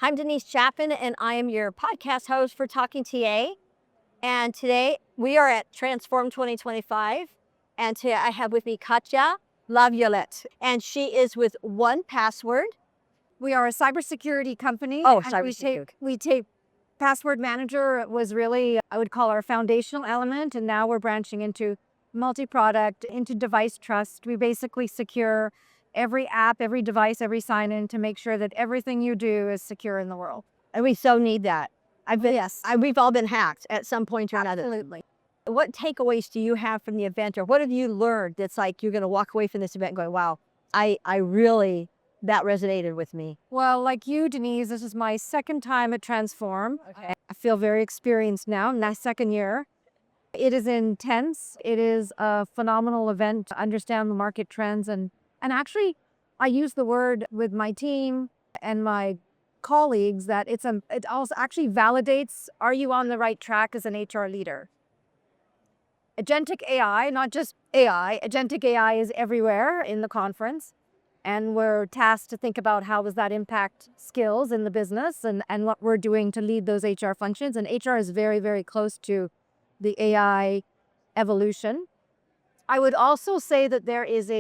I'm Denise Chapin, and I am your podcast host for Talking TA. And today we are at Transform 2025. And today I have with me Katya Laviolette, and she is with 1Password. We are a cybersecurity company. Oh, and cybersecurity. We take Password Manager was really, I would call our foundational element. And now we're branching into multi-product, into device trust. We basically secure every app, every device, every sign-in to make sure that everything you do is secure in the world. And we so need that. Yes. We've all been hacked at some point or another. Absolutely. What takeaways do you have from the event, or what have you learned that's like you're going to walk away from this event going, wow, I really, that resonated with me? Well, like you, Denise, this is my second time at Transform. Okay. I feel very experienced now, my second year. It is intense. It is a phenomenal event to understand the market trends. And actually, I use the word with my team and my colleagues that it also actually validates, are you on the right track as an HR leader? Agentic AI, not just AI, agentic AI is everywhere in the conference. And we're tasked to think about how does that impact skills in the business and what we're doing to lead those HR functions. And HR is very, very close to the AI evolution. I would also say that there is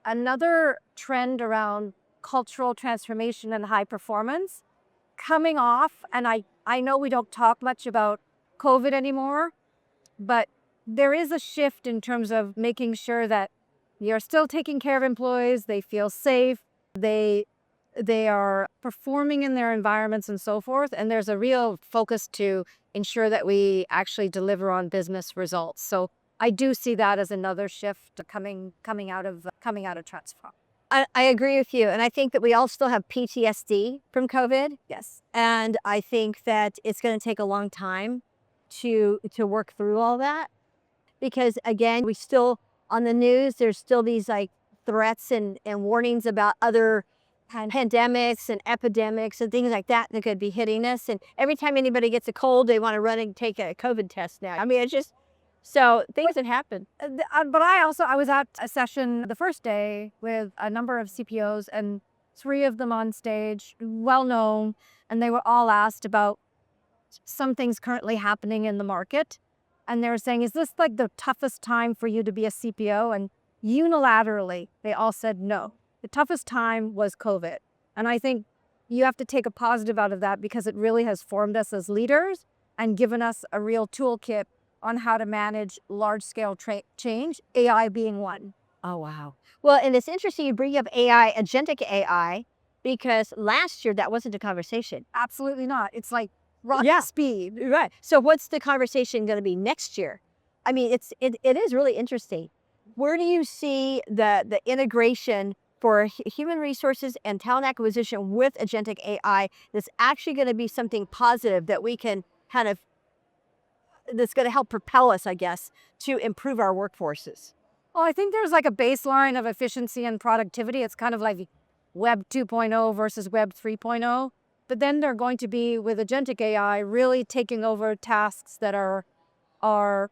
another trend around cultural transformation and high performance coming off. And I know we don't talk much about COVID anymore, but there is a shift in terms of making sure that you're still taking care of employees, they feel safe, they are performing in their environments and so forth. And there's a real focus to ensure that we actually deliver on business results. So I do see that as another shift coming out of Transform. I agree with you. And I think that we all still have PTSD from COVID. Yes. And I think that it's going to take a long time to work through all that. Because again, we still, on the news, there's still these like threats and warnings about other pandemics and epidemics and things like that could be hitting us. And every time anybody gets a cold, they want to run and take a COVID test now. I mean, it's just, so things that happen. But I was at a session the first day with a number of CPOs and 3 of them on stage, well known, and they were all asked about some things currently happening in the market. And they were saying, is this like the toughest time for you to be a CPO? And unilaterally, they all said no. The toughest time was COVID. And I think you have to take a positive out of that because it really has formed us as leaders and given us a real toolkit on how to manage large-scale change, AI being one. Oh, wow. Well, and it's interesting you bring up AI, agentic AI, because last year that wasn't a conversation. Absolutely not. It's like rocket speed. Right. So what's the conversation going to be next year? I mean, it is really interesting. Where do you see the integration for human resources and talent acquisition with agentic AI that's actually going to be something positive that we can kind of, that's going to help propel us, I guess, to improve our workforces? Well, I think there's like a baseline of efficiency and productivity. It's kind of like Web 2.0 versus Web 3.0. But then they're going to be, with agentic AI, really taking over tasks that are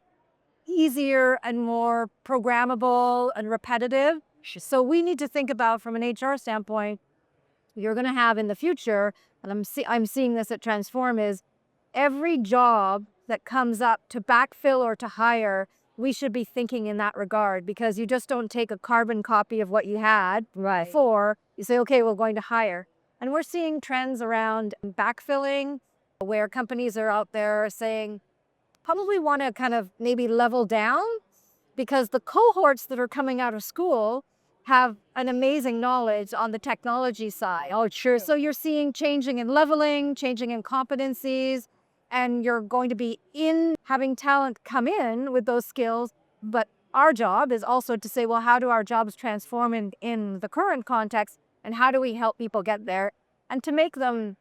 easier and more programmable and repetitive. So we need to think about, from an HR standpoint, you're going to have in the future, and I'm seeing this at Transform, is every job that comes up to backfill or to hire, we should be thinking in that regard, because you just don't take a carbon copy of what you had before. You say, okay, we're going to hire. And we're seeing trends around backfilling where companies are out there saying, probably want to kind of maybe level down because the cohorts that are coming out of school have an amazing knowledge on the technology side. Oh, true. So you're seeing changing in leveling, changing in competencies, and you're going to be having talent come in with those skills. But our job is also to say, well, how do our jobs transform in the current context? And how do we help people get there, and to make them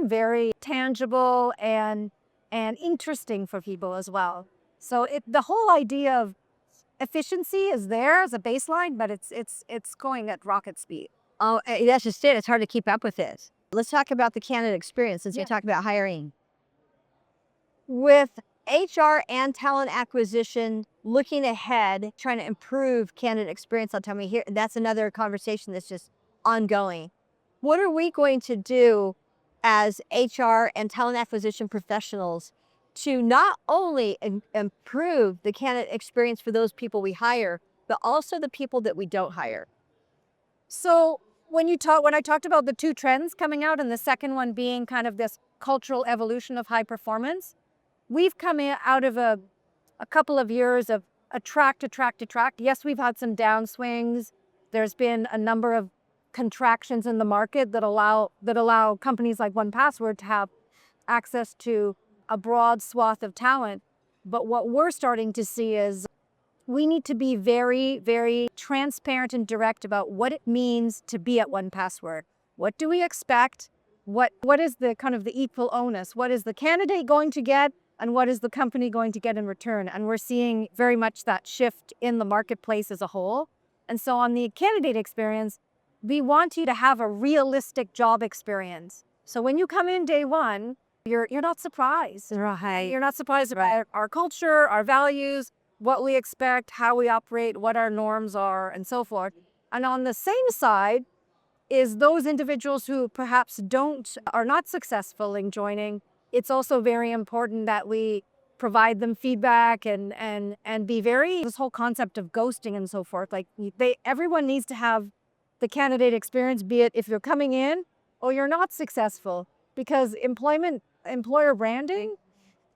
very tangible and interesting for people as well. So the whole idea of efficiency is there as a baseline, but it's going at rocket speed. Oh, that's just it. It's hard to keep up with it. Let's talk about the candidate experience since you talked about hiring. With HR and talent acquisition, looking ahead, trying to improve candidate experience, I'll tell me here, that's another conversation that's just ongoing. what are we going to do as HR and talent acquisition professionals to not only improve the candidate experience for those people we hire, but also the people that we don't hire? So when I talked about the two trends coming out, and the second one being kind of this cultural evolution of high performance, we've come out of a couple of years of attract. Yes, we've had some downswings. There's been a number of contractions in the market that allow companies like 1Password to have access to a broad swath of talent. But what we're starting to see is we need to be very, very transparent and direct about what it means to be at 1Password. What do we expect? What is the kind of the equal onus? What is the candidate going to get? And what is the company going to get in return? And we're seeing very much that shift in the marketplace as a whole. And so on the candidate experience, we want you to have a realistic job experience. So when you come in day one, you're not surprised. Right. You're not surprised about our culture, our values, what we expect, how we operate, what our norms are, and so forth. And on the same side is those individuals who perhaps are not successful in joining. It's also very important that we provide them feedback and be this whole concept of ghosting and so forth. Like everyone needs to have the candidate experience, be it if you're coming in or you're not successful, because employer branding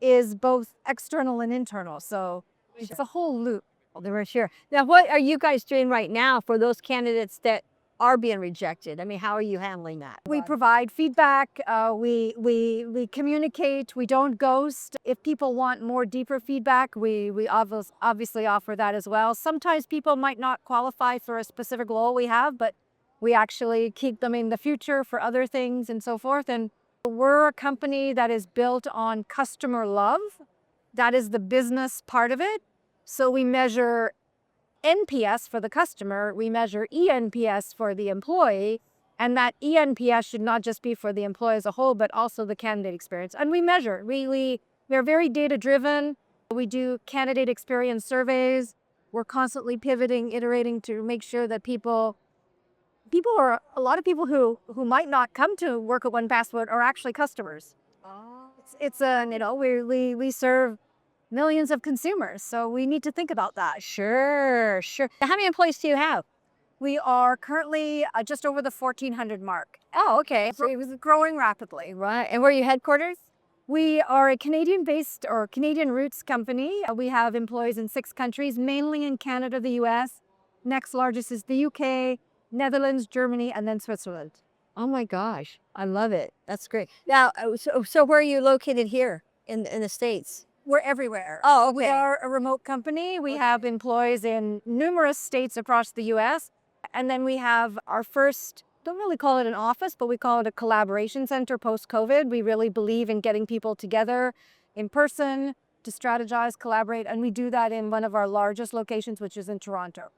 is both external and internal. So it's a whole loop. For sure. Now, what are you guys doing right now for those candidates that are being rejected? I mean, how are you handling that? We provide feedback. We communicate. We don't ghost. If people want more deeper feedback, we obviously offer that as well. Sometimes people might not qualify for a specific role we have, but we actually keep them in the future for other things and so forth. And we're a company that is built on customer love. That is the business part of it. So we measure NPS for the customer, we measure eNPS for the employee, and that eNPS should not just be for the employee as a whole, but also the candidate experience. And we measure. We are very data-driven. We do candidate experience surveys. We're constantly pivoting, iterating to make sure that a lot of people who might not come to work at 1Password are actually customers. Oh. We serve millions of consumers, so we need to think about that. Sure. Now, how many employees do you have? We are currently just over the 1,400 mark. Oh, okay. So it was growing rapidly. Right. And where are you headquarters? We are a Canadian-based or Canadian roots company. We have employees in 6 countries, mainly in Canada, the US. Next largest is the UK, Netherlands, Germany, and then Switzerland. Oh my gosh, I love it. That's great. Now, so where are you located here in the States? We're everywhere. Oh, okay. We are a remote company. We have employees in numerous states across the US. And then we have our first, don't really call it an office, but we call it a collaboration center post-COVID. We really believe in getting people together in person to strategize, collaborate, and we do that in one of our largest locations, which is in Toronto.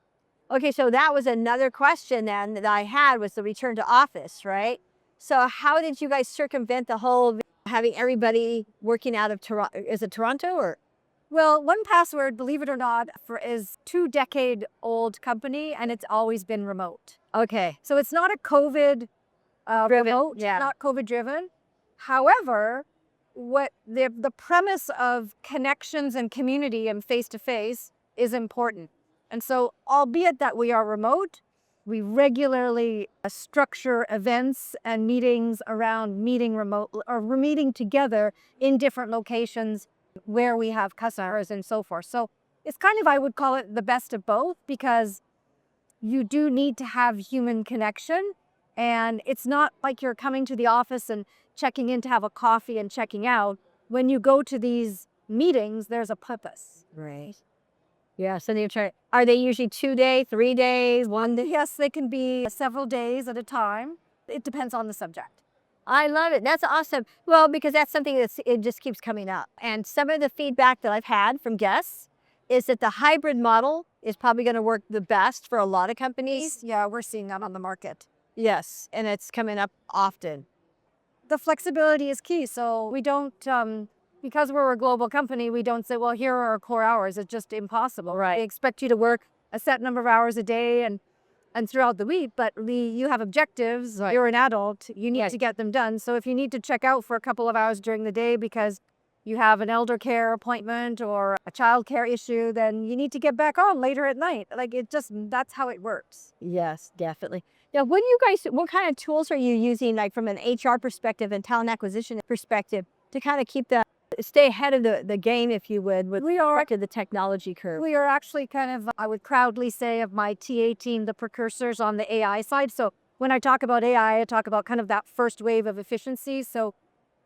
Okay, so that was another question then that I had, was the return to office, right? So how did you guys circumvent the whole having everybody working out of Toronto? Is it Toronto or? Well, 1Password, believe it or not, is 2-decade-old company, and it's always been remote. Okay. So it's not a COVID remote, yeah. not COVID driven. However, what the premise of connections and community and face-to-face is important. And so, albeit that we are remote, we regularly structure events and meetings around meeting remote, or we're meeting together in different locations where we have customers and so forth. So it's kind of, I would call it the best of both, because you do need to have human connection. And it's not like you're coming to the office and checking in to have a coffee and checking out. When you go to these meetings, there's a purpose. Right. Yeah, so are they usually 2 days, 3 days, 1 day? Yes, they can be several days at a time. It depends on the subject. I love it. That's awesome. Well, because that's something it just keeps coming up. And some of the feedback that I've had from guests is that the hybrid model is probably going to work the best for a lot of companies. Yeah, we're seeing that on the market. Yes, and it's coming up often. The flexibility is key. So we don't, because we're a global company, we don't say, well, here are our core hours. It's just impossible. Right. We expect you to work a set number of hours a day, and and throughout the week, but you have objectives. Right. You're an adult. You need Right. to get them done. So if you need to check out for a couple of hours during the day because you have an elder care appointment or a child care issue, then you need to get back on later at night. Like that's how it works. Yes, definitely. Now, what kind of tools are you using, like from an HR perspective and talent acquisition perspective, to kind of stay ahead of the game, if you would, with regard to the technology curve? We are actually kind of, I would proudly say, of my TA team, the precursors on the AI side. So when I talk about AI, I talk about kind of that first wave of efficiency. So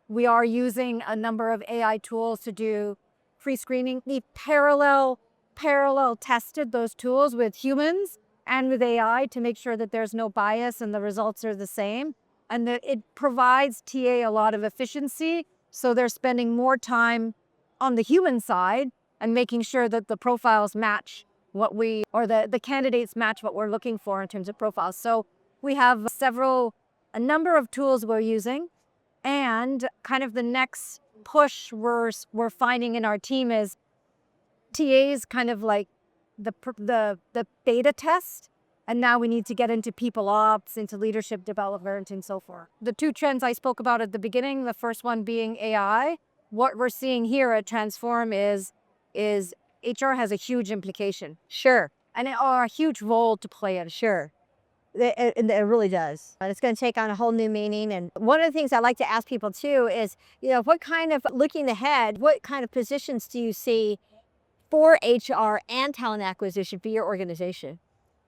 we are using a number of AI tools to do pre-screening. We parallel tested those tools with humans and with AI to make sure that there's no bias and the results are the same. And that it provides TA a lot of efficiency. So they're spending more time on the human side and making sure that the profiles match the candidates match what we're looking for in terms of profiles. So we have a number of tools we're using. And kind of the next push we're finding in our team is TAs kind of like the beta test. And now we need to get into people ops, into leadership development, and so forth. The two trends I spoke about at the beginning, the first one being AI. What we're seeing here at Transform is HR has a huge implication. Sure. And a huge role to play in. Sure. It really does. And it's going to take on a whole new meaning. And one of the things I like to ask people too is, what kind of, looking ahead, what kind of positions do you see for HR and talent acquisition for your organization?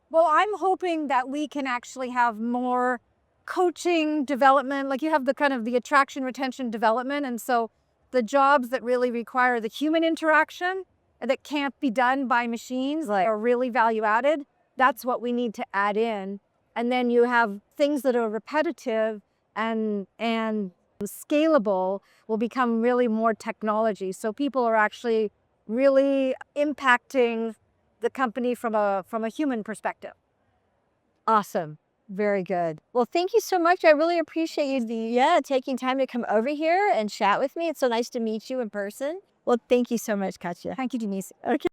Well, I'm hoping that we can actually have more coaching development, like you have the kind of the attraction, retention, development. And so the jobs that really require the human interaction that can't be done by machines are really value added. That's what we need to add in. And then you have things that are repetitive and scalable will become really more technology. So people are actually really impacting the company from a human perspective. Awesome. Very good. Well, thank you so much. I really appreciate you taking time to come over here and chat with me. It's so nice to meet you in person. Well, thank you so much, Katya. Thank you, Denise. Okay.